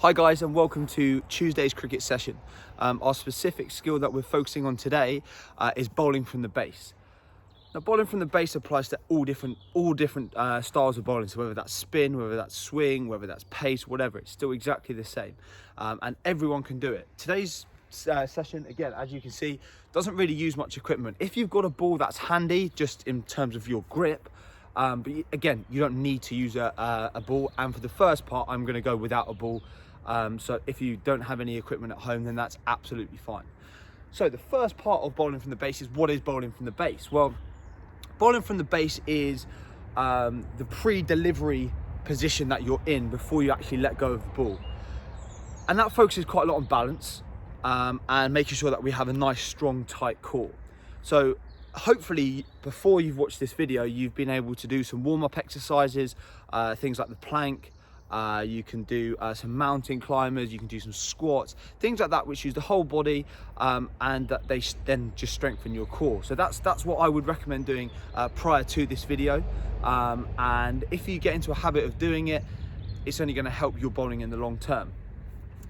Hi guys, and welcome to Tuesday's cricket session. Our specific skill that we're focusing on today is bowling from the base. Now, bowling from the base applies to all different styles of bowling. So whether that's spin, whether that's swing, whether that's pace, whatever, it's still exactly the same, and everyone can do it. Today's session, again, as you can see, doesn't really use much equipment. If you've got a ball that's handy, just in terms of your grip. But again, you don't need to use a ball. And for the first part, I'm going to go without a ball. So if you don't have any equipment at home, then that's absolutely fine. So the first part of bowling from the base is, what is bowling from the base? Well, bowling from the base is the pre-delivery position that you're in before you actually let go of the ball. And that focuses quite a lot on balance and making sure that we have a nice, strong, tight core. So hopefully before you've watched this video, you've been able to do some warm-up exercises, things like the plank. You can do some mountain climbers, you can do some squats, things like that which use the whole body and that they then just strengthen your core. So that's what I would recommend doing prior to this video. And if you get into a habit of doing it, it's only going to help your bowling in the long term.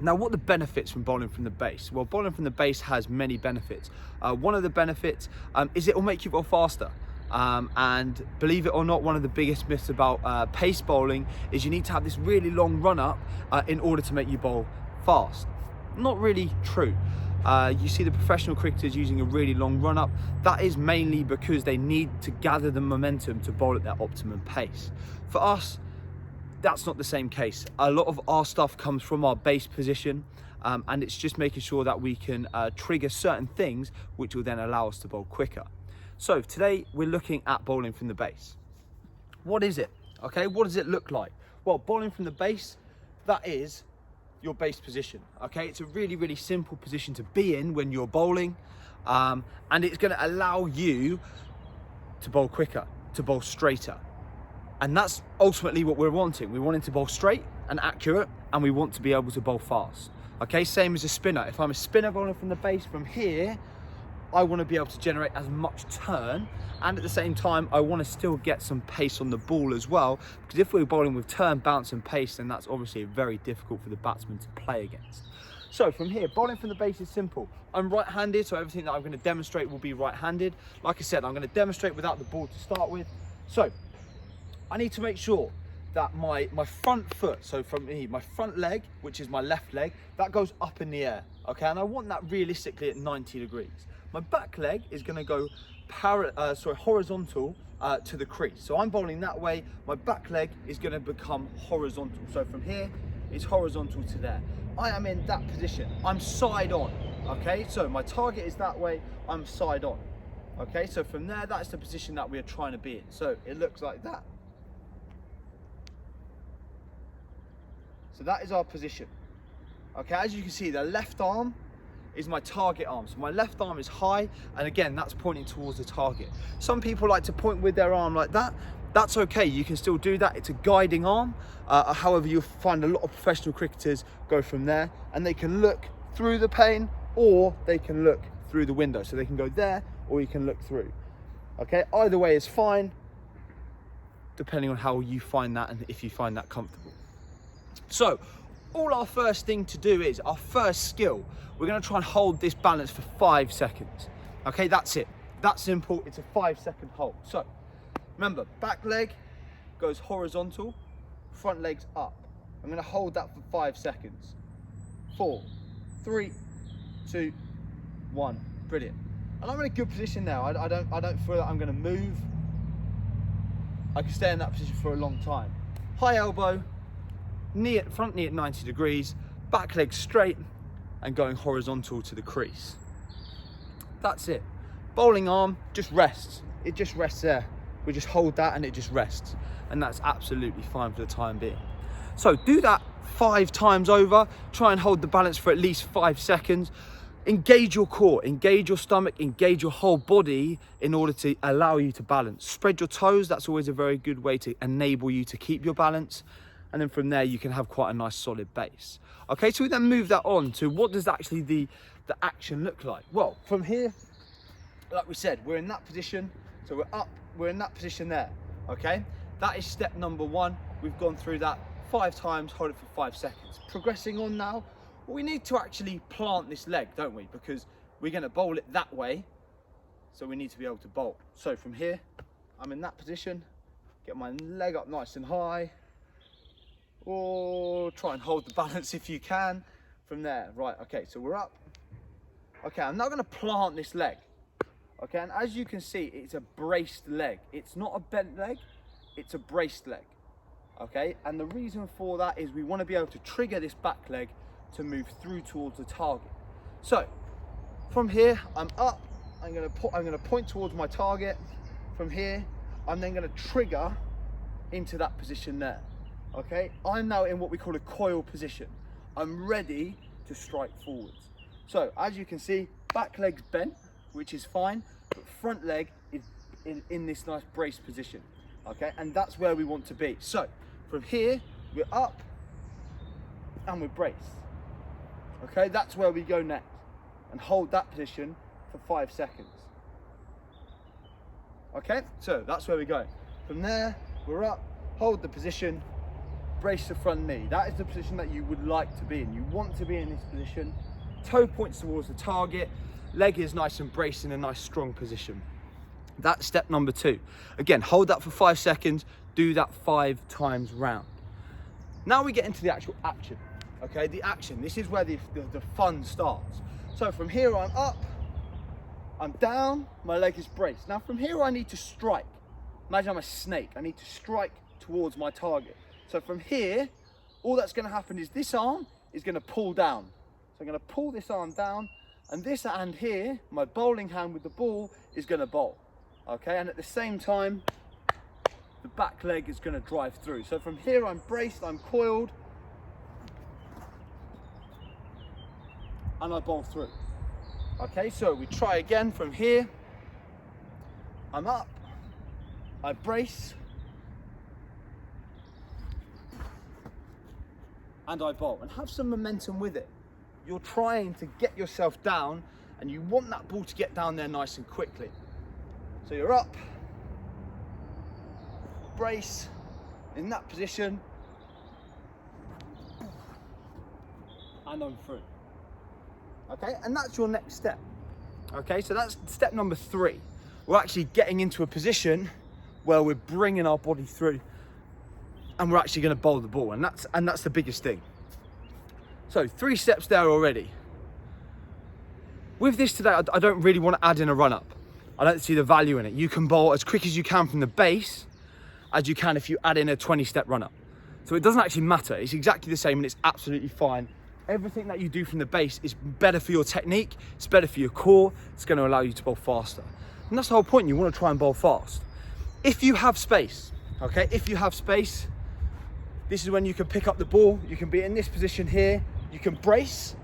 Now, what are the benefits from bowling from the base? Well, bowling from the base has many benefits. One of the benefits is it will make you bowl faster. And believe it or not, one of the biggest myths about pace bowling is you need to have this really long run up in order to make you bowl fast. Not really true. You see the professional cricketers using a really long run up. That is mainly because they need to gather the momentum to bowl at their optimum pace. For us, that's not the same case. A lot of our stuff comes from our base position, and it's just making sure that we can trigger certain things which will then allow us to bowl quicker. So today we're looking at bowling from the base. What is it? Okay, what does it look like? Well, bowling from the base, that is your base position. Okay, it's a really, really simple position to be in when you're bowling, and it's going to allow you to bowl quicker, to bowl straighter. And that's ultimately what we're wanting. We're wanting to bowl straight and accurate, and we want to be able to bowl fast. Okay, same as a spinner. If I'm a spinner bowling from the base from here, I want to be able to generate as much turn, and at the same time I want to still get some pace on the ball as well, because if we're bowling with turn, bounce and pace, then that's obviously very difficult for the batsman to play against. So from here, bowling from the base is simple. I'm right-handed, so everything that I'm going to demonstrate will be right-handed. Like I said, I'm going to demonstrate without the ball to start with. So I need to make sure that my front foot, so from me, my front leg, which is my left leg, that goes up in the air, okay? And I want that realistically at 90 degrees. My back leg is going to go horizontal to the crease. So I'm bowling that way. My back leg is going to become horizontal. So from here, it's horizontal to there. I am in that position. I'm side on. Okay, so my target is that way. I'm side on. Okay, so from there, that's the position that we are trying to be in. So it looks like that. So that is our position. Okay, as you can see, the left arm is my target arm. So my left arm is high, and again, that's pointing towards the target. Some people like to point with their arm like that. That's okay, you can still do that. It's a guiding arm. However, you'll find a lot of professional cricketers go from there, and they can look through the pane, or they can look through the window. So they can go there, or you can look through. Okay, either way is fine, depending on how you find that and if you find that comfortable. So all our first thing to do is, our first skill, we're going to try and hold this balance for 5 seconds. Okay, that's it. That's simple. It's a 5-second hold. So remember, back leg goes horizontal, front leg's up. I'm going to hold that for 5 seconds. 4, 3, 2, 1. Brilliant. And I'm in a good position now. I don't feel that I'm going to move. I can stay in that position for a long time. High elbow, front knee at 90 degrees, back leg straight, and going horizontal to the crease. That's it. Bowling arm just rests. It just rests there. We just hold that and it just rests. And that's absolutely fine for the time being. So do that 5 times over. Try and hold the balance for at least 5 seconds. Engage your core, engage your stomach, engage your whole body in order to allow you to balance. Spread your toes. That's always a very good way to enable you to keep your balance. And then from there, you can have quite a nice solid base. Okay, so we then move that on to what does actually the action look like? Well, from here, like we said, we're in that position. So we're in that position there, okay? That is step number 1. We've gone through that 5 times, hold it for 5 seconds. Progressing on now, well, we need to actually plant this leg, don't we? Because we're going to bowl it that way, so we need to be able to bowl. So from here, I'm in that position, get my leg up nice and high, or try and hold the balance if you can. From there, right, okay, so we're up. Okay, I'm now going to plant this leg. Okay, and as you can see, it's a braced leg. It's not a bent leg, it's a braced leg. Okay, and the reason for that is we want to be able to trigger this back leg to move through towards the target. So from here, I'm up. I'm going to point towards my target. From here, I'm then going to trigger into that position there. Okay, I'm now in what we call a coil position. I'm ready to strike forwards. So as you can see, back leg's bent, which is fine, but front leg is in this nice brace position. Okay, and that's where we want to be. So from here, we're up and we're braced. Okay, that's where we go next, and hold that position for 5 seconds. Okay, so that's where we go. From there, we're up, hold the position, brace the front knee. That is the position that you would like to be in. You want to be in this position. Toe points towards the target, leg is nice and braced in a nice strong position. That's step number 2. Again, hold that for 5 seconds, do that 5 times round. Now we get into the actual action. Okay, the action, this is where the fun starts. So from here I'm up, I'm down, my leg is braced. Now from here I need to strike. Imagine I'm a snake, I need to strike towards my target. So from here, all that's going to happen is this arm is going to pull down. So I'm going to pull this arm down, and this hand here, my bowling hand with the ball, is going to bowl. Okay, and at the same time, the back leg is going to drive through. So from here I'm braced, I'm coiled, and I bowl through. Okay, so we try again from here. I'm up, I brace, and I bowl, and have some momentum with it. You're trying to get yourself down, and you want that ball to get down there nice and quickly. So you're up, brace, in that position, and I'm through. Okay, and that's your next step. Okay, so that's step number 3. We're actually getting into a position where we're bringing our body through, and we're actually going to bowl the ball, and that's the biggest thing. So 3 steps there already. With this today, I don't really want to add in a run-up. I don't see the value in it. You can bowl as quick as you can from the base as you can if you add in a 20-step run-up. So it doesn't actually matter. It's exactly the same, and it's absolutely fine. Everything that you do from the base is better for your technique, it's better for your core, it's going to allow you to bowl faster. And that's the whole point, you want to try and bowl fast. If you have space, okay, if you have space, this is when you can pick up the ball, you can be in this position here, you can brace,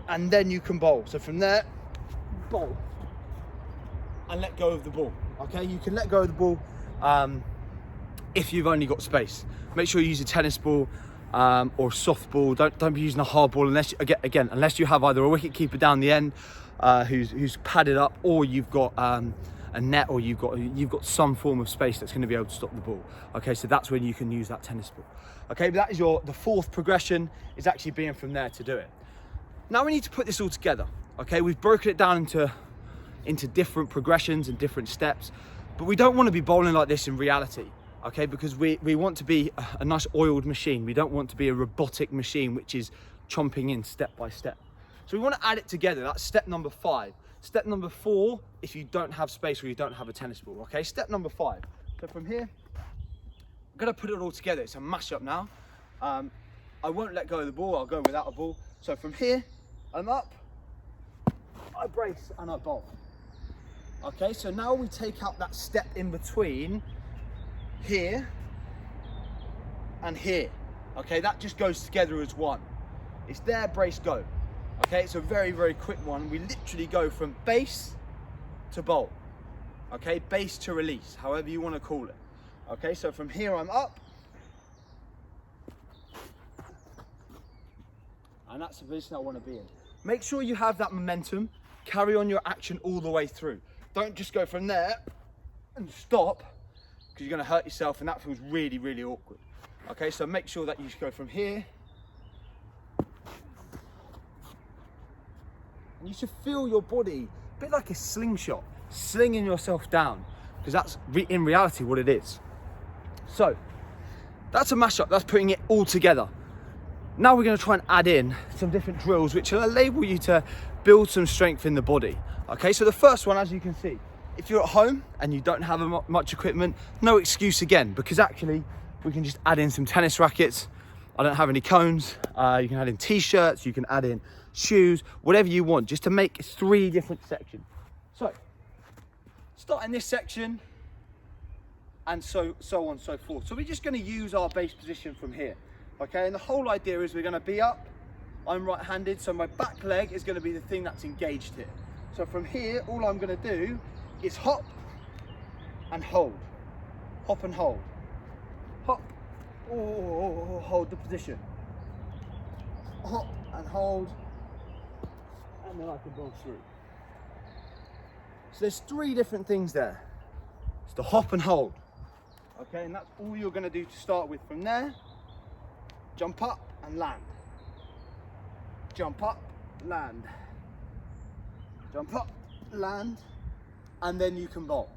and then you can bowl. So from there, bowl, and let go of the ball, okay? You can let go of the ball if you've only got space. Make sure you use a tennis ball or a soft ball. Don't be using a hard ball unless, again, unless you have either a wicket keeper down the end who's padded up, or you've got a net, or you've got some form of space that's going to be able to stop the ball. Okay, so that's when you can use that tennis ball. Okay, but that is the 4th progression, is actually being from there to do it. Now we need to put this all together. Okay, we've broken it down into different progressions and different steps, but we don't want to be bowling like this in reality. Okay, because we want to be a nice oiled machine. We don't want to be a robotic machine which is chomping in step by step. So we want to add it together. That's step number 5. Step number 4, if you don't have space or you don't have a tennis ball. Okay, step number 5. So from here, I'm going to put it all together. It's a mashup now. I won't let go of the ball. I'll go without a ball. So from here, I'm up, I brace, and I bowl. Okay, so now we take out that step in between here and here. Okay, that just goes together as one. It's there, brace, go. Okay, it's a very, very quick one. We literally go from base to bowl. Okay, base to release, however you want to call it. Okay, so from here I'm up, and that's the position I want to be in. Make sure you have that momentum, carry on your action all the way through. Don't just go from there and stop, because you're going to hurt yourself, and that feels really, really awkward. Okay, so make sure that you go from here. And you should feel your body a bit like a slingshot, slinging yourself down, because that's in reality what it is. So that's a mashup, that's putting it all together. Now we're going to try and add in some different drills which will enable you to build some strength in the body. Okay, so the first one, as you can see, if you're at home and you don't have much equipment, no excuse again, because actually we can just add in some tennis rackets. I don't have any cones. You can add in t-shirts, you can add in shoes, whatever you want, just to make 3 different sections. So start in this section and so on and so forth. So we're just going to use our base position from here. Okay, and the whole idea is we're going to be up. I'm right-handed, so my back leg is going to be the thing that's engaged here. So from here, all I'm going to do is hop and hold. Hop and hold. Hop. Oh, hold the position. Hop and hold. And then I can roll through. So there's 3 different things there. It's the hop and hold. Okay, and that's all you're going to do to start with. From there, jump up and land. Jump up, land. Jump up, land, and then you can bowl.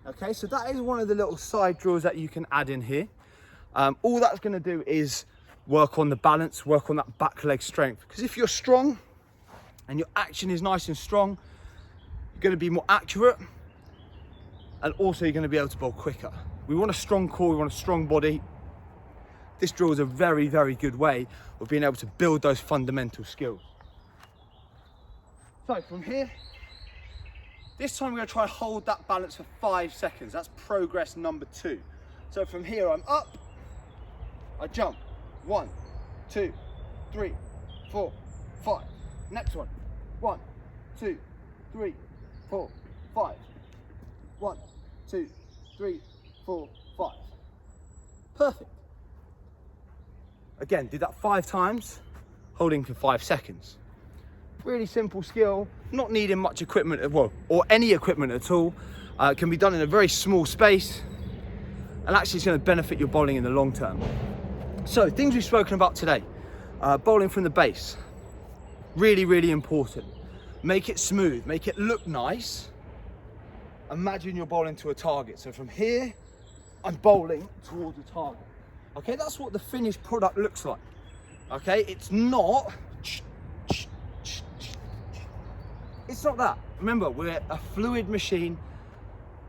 Okay, so that is one of the little side drills that you can add in here. All that's going to do is work on the balance, work on that back leg strength. Because if you're strong and your action is nice and strong, you're going to be more accurate, and also you're going to be able to bowl quicker. We want a strong core, we want a strong body. This drill is a very, very good way of being able to build those fundamental skills. So from here, this time we're going to try and hold that balance for 5 seconds. That's progress number 2. So from here, I'm up, I jump. 1, 2, 3, 4, 5. Next one. 1, 2, 3, 4, 5. 1, 2, 3, 4, 5. Perfect. Again, did that 5 times, holding for 5 seconds. Really simple skill, not needing much equipment, or any equipment at all. It can be done in a very small space, and actually it's going to benefit your bowling in the long term. So, things we've spoken about today. Bowling from the base. Really, really important. Make it smooth, make it look nice. Imagine you're bowling to a target. So from here, I'm bowling towards a target. Okay, that's what the finished product looks like. Okay, it's not that. Remember, we're a fluid machine.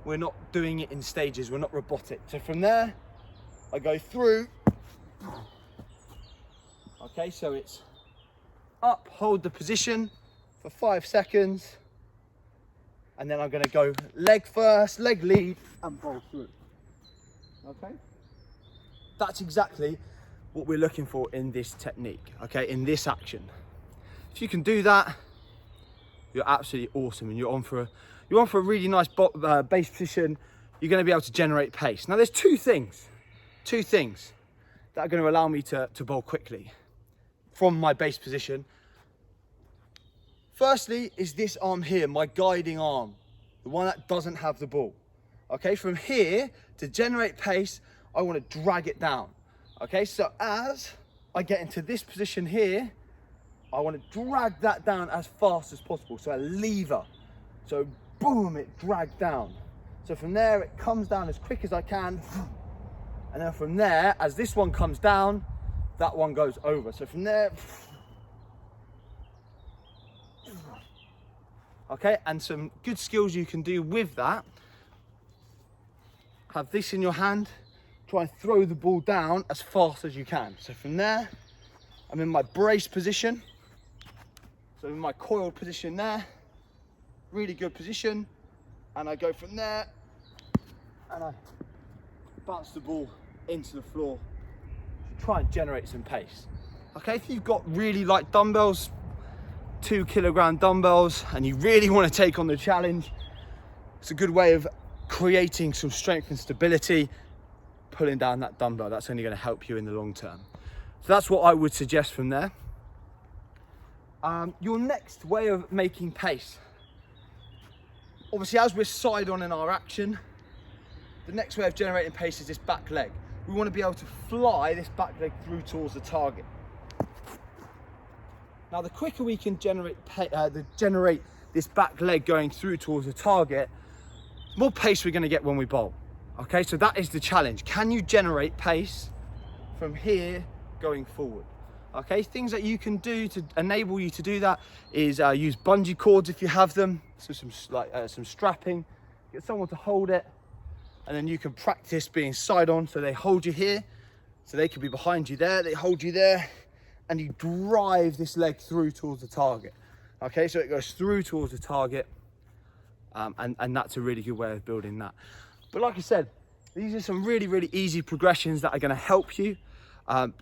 We're not doing it in stages. We're not robotic. So from there, I go through. Okay, so it's up, hold the position for 5 seconds. And then I'm going to go leg first, leg lead, and bowl through. Okay? That's exactly what we're looking for in this technique, okay, in this action. If you can do that, you're absolutely awesome, and you're on for a really nice base position. You're going to be able to generate pace. Now, there's two things that are going to allow me to bowl quickly from my base position. Firstly is this arm here, my guiding arm, the one that doesn't have the ball. Okay, from here, to generate pace, I want to drag it down. Okay, so as I get into this position here, I want to drag that down as fast as possible. So a lever. So boom, it drags down. So from there, it comes down as quick as I can. And then from there, as this one comes down, that one goes over. So from there, okay, and some good skills you can do with that. Have this in your hand, try and throw the ball down as fast as you can. So from there, I'm in my brace position. So in my coiled position there, really good position. And I go from there, and I bounce the ball into the floor to try and generate some pace. Okay, if you've got really light dumbbells, 2 kilogram dumbbells, and you really want to take on the challenge, it's a good way of creating some strength and stability. Pulling down that dumbbell, that's only going to help you in the long term. So that's what I would suggest from there. Your next way of making pace, obviously as we're side on in our action, the next way of generating pace is this back leg. we want to be able to fly this back leg through towards the target. Now, the quicker we can generate this back leg going through towards the target, the more pace we're going to get when we bowl. Okay, so that is the challenge. Can you generate pace from here going forward? Okay, things that you can do to enable you to do that is use bungee cords if you have them. So some strapping, get someone to hold it, and then you can practice being side on. So they hold you here, so they could be behind you there, they hold you there, and you drive this leg through towards the target. Okay, so it goes through towards the target, and that's a really good way of building that. But like I said, these are some really, really easy progressions that are going to help you.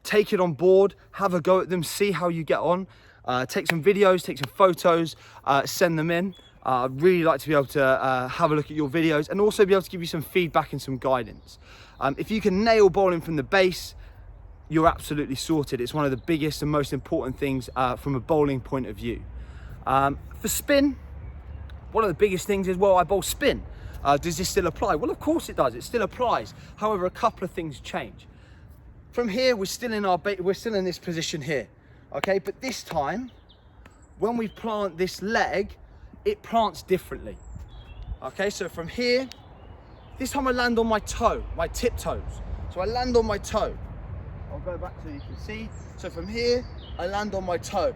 Take it on board, have a go at them, see how you get on. Take some videos, take some photos, send them in. I'd really like to be able to have a look at your videos and also be able to give you some feedback and some guidance. If you can nail bowling from the base, you're absolutely sorted. It's one of the biggest and most important things from a bowling point of view. For spin, one of the biggest things is, well, I bowl spin. Does this still apply? Well, of course it does. It still applies. However, a couple of things change. From here, we're still in this position here, okay? But this time, when we plant this leg, it plants differently. Okay, so from here, this time I land on my toe, my tiptoes. So I land on my toe. I'll go back so you can see. So from here, I land on my toe.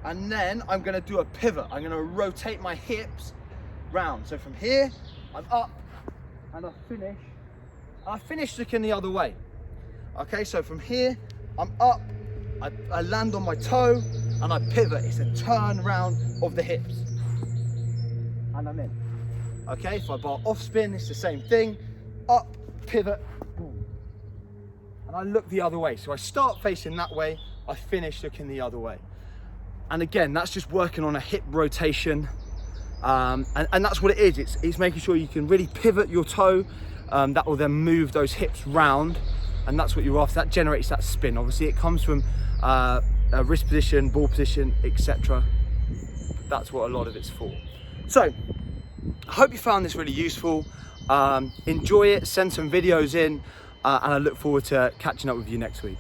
And then I'm gonna do a pivot. I'm gonna rotate my hips round. So from here, I'm up and I finish looking the other way. Okay, so from here, I'm up, I land on my toe and I pivot. It's a turn round of the hips. And I'm in. Okay, if I bowl off spin, it's the same thing. Up, pivot, boom. And I look the other way. So I start facing that way, I finish looking the other way. And again, that's just working on a hip rotation. And that's what it is. It's making sure you can really pivot your toe. That will then move those hips round. And that's what you're after. That generates that spin. Obviously, it comes from a wrist position, ball position, etc. That's what a lot of it's for. So, I hope you found this really useful. Enjoy it, send some videos in, and I look forward to catching up with you next week.